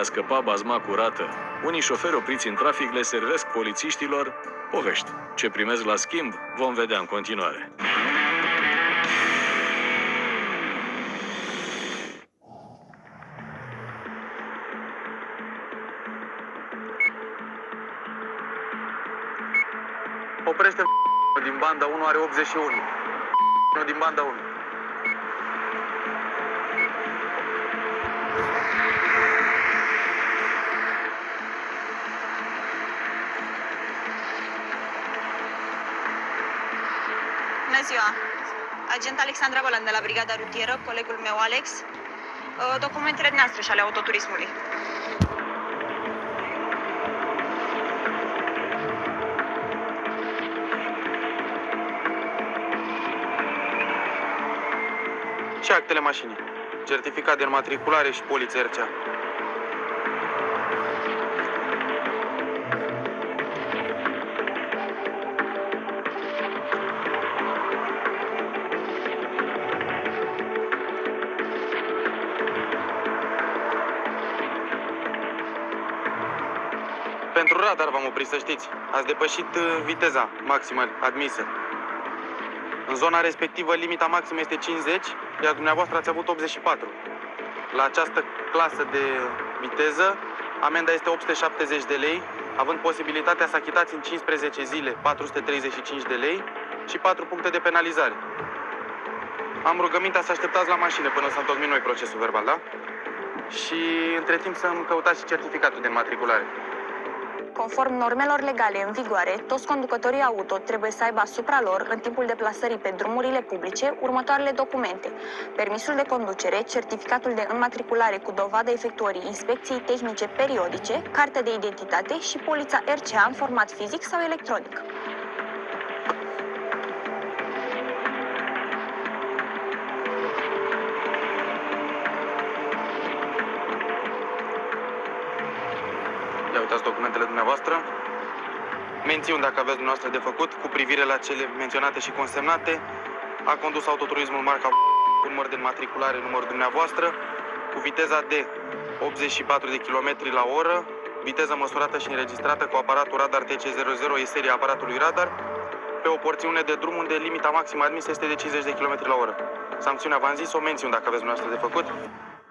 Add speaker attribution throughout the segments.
Speaker 1: a scăpa bazma curată. Unii șoferi opriți în trafic le servesc polițiștilor povești. Ce primesc la schimb, vom vedea în continuare.
Speaker 2: Oprește din banda 1, are 81. Unul din banda 1.
Speaker 3: Bună ziua! Agent Alexandra Bălan de la Brigada Rutieră, colegul meu Alex. Documentele noastre și ale autoturismului.
Speaker 2: Și actele mașinii. Certificat de înmatriculare și poliță RCA. Pentru radar v-am oprit, să știți. Ați depășit viteza maximă admisă. În zona respectivă, limita maximă este 50, iar dumneavoastră ați avut 84. La această clasă de viteză, amenda este 870 de lei, având posibilitatea să achitați în 15 zile 435 de lei și 4 puncte de penalizare. Am rugămintea să așteptați la mașină până să întocmim noi procesul verbal, da? Și între timp să-mi căutați și certificatul de înmatriculare.
Speaker 3: Conform normelor legale în vigoare, toți conducătorii auto trebuie să aibă asupra lor, în timpul deplasării pe drumurile publice, următoarele documente: permisul de conducere, certificatul de înmatriculare cu dovadă efectuării inspecției tehnice periodice, carte de identitate și polița RCA în format fizic sau electronic.
Speaker 2: Ia uitați documentele dumneavoastră. Mențiuni dacă aveți dumneavoastră de făcut cu privire la cele menționate și consemnate. A condus autoturismul marca cu număr de înmatriculare, numărul dumneavoastră, cu viteza de 84 de km la oră, viteză măsurată și înregistrată cu aparatul radar TC00, e seria aparatului radar, pe o porțiune de drum unde limita maximă admisă este de 50 de km la oră. Sancțiunea v-am zis, o mențiuni dacă aveți dumneavoastră de făcut.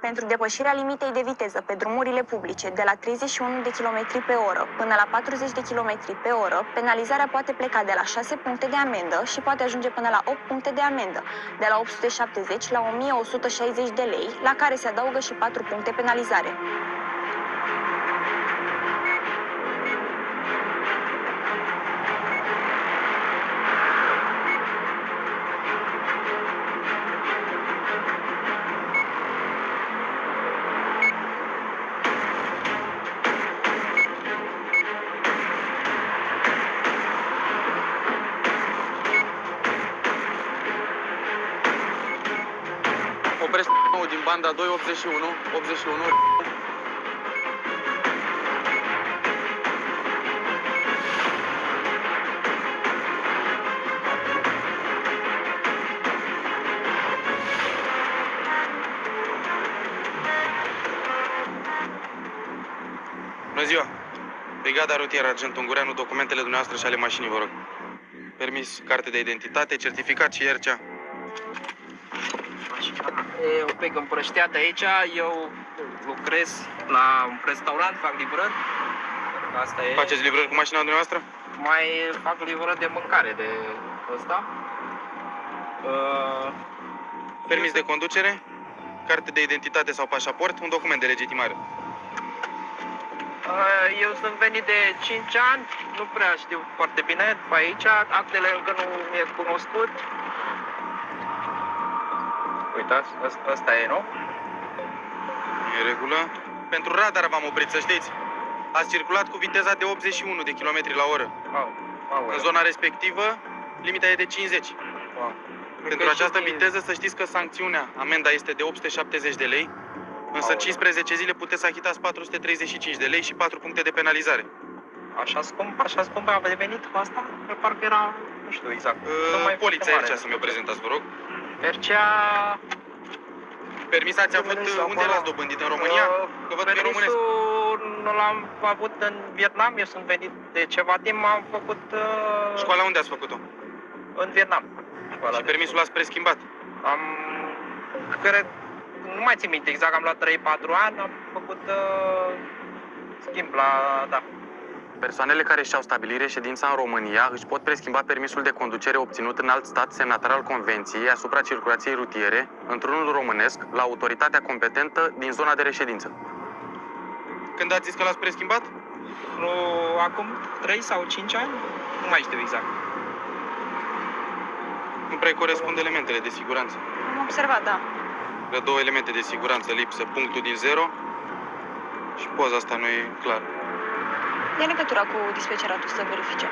Speaker 3: Pentru depășirea limitei de viteză pe drumurile publice de la 31 de km pe oră până la 40 de km pe oră, penalizarea poate pleca de la 6 puncte de amendă și poate ajunge până la 8 puncte de amendă, de la 870 la 1160 de lei, la care se adaugă și 4 puncte penalizare.
Speaker 2: Oprește din banda 2, 81, 81. Bună ziua! Brigada Rutieră Argent Ungureanu, documentele dumneavoastră și ale mașinii, vă rog. Permis, carte de identitate, certificat și RCA.
Speaker 4: E un pic împrăștiat aici, eu lucrez la un restaurant, fac livrări. Asta e.
Speaker 2: Faceți livrări cu mașina dumneavoastră?
Speaker 4: Mai fac livrări de mâncare de ăsta.
Speaker 2: Permis de conducere, carte de identitate sau pașaport, un document de legitimare.
Speaker 4: Eu sunt venit de 5 ani, nu prea știu foarte bine pe aici, actele încă nu mi-e cunoscut. Uitați, ăsta e, nu?
Speaker 2: E în regulă. Pentru radar v-am oprit, să știți. Ați circulat cu viteza de 81 de km la oră. În zona respectivă, limita e de 50. Pentru această viteză, să știți că sancțiunea, amenda este de 870 de lei, însă în 15 zile puteți să achitați 435 de lei și 4 puncte de penalizare.
Speaker 4: Așa scump a venit cu asta? Că parcă era, nu știu exact.
Speaker 2: Poliția RCA să mi-o prezentați, vă rog.
Speaker 4: RCA...
Speaker 2: Permis ați avut, unde l-ați dobândit? În România? Că văd că e românesc.
Speaker 4: l-am avut în Vietnam, eu sunt venit de ceva timp, am făcut
Speaker 2: Școala unde ați făcut-o?
Speaker 4: în Vietnam. Școala
Speaker 2: Și
Speaker 4: de-
Speaker 2: permisul l-ați preschimbat?
Speaker 4: Am, cred, nu mai țin minte exact, am luat 3-4 ani, am făcut schimb la, da.
Speaker 2: Persoanele care și-au stabilit reședința în România își pot preschimba permisul de conducere obținut în alt stat semnatar al Convenției asupra circulației rutiere într-unul românesc la autoritatea competentă din zona de reședință. Când ați zis că l-ați preschimbat?
Speaker 4: Acum 3 sau 5 ani, nu mai știu exact.
Speaker 2: Nu prea corespunde elementele de siguranță.
Speaker 3: Am observat, da.
Speaker 2: De 2 elemente de siguranță lipsă, punctul din 0 și poza asta nu e clară.
Speaker 3: Ia legătura cu dispeceratul să verifice.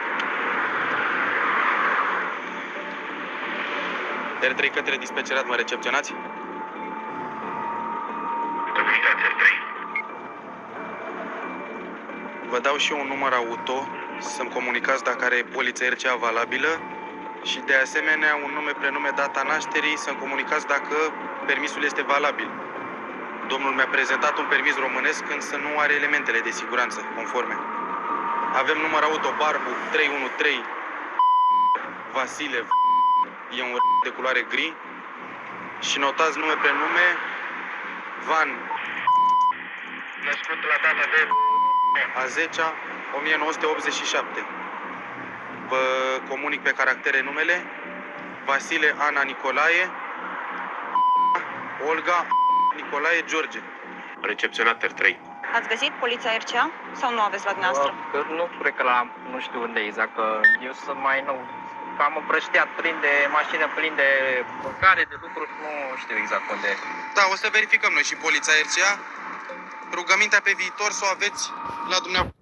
Speaker 2: R3 către dispecerat, mă recepționați? Vă dau și eu un număr auto să-mi comunicați dacă are poliță RCA valabilă și de asemenea un nume, prenume, data nașterii, să-mi comunicați dacă permisul este valabil. Domnul mi-a prezentat un permis românesc, însă nu are elementele de siguranță conforme. Avem număr auto Barbu 313 Vasile, e un de culoare gri și notați nume, prenume Van, născut la data de a 10-a 1987. Vă comunic pe caractere numele Vasile Ana Nicolae, Olga Nicolae George.
Speaker 5: Recepționat R3.
Speaker 3: Ați găsit poliția RCA sau nu aveți la dumneavoastră?
Speaker 4: Că nu cred că l-am, nu știu unde exact, că eu sunt mai nou. Am împrăștiat plin de mașină, plin de mâncare, de lucruri, nu știu exact unde.
Speaker 2: Da, o să verificăm noi și poliția RCA. Rugămintea pe viitor să o aveți la dumneavoastră.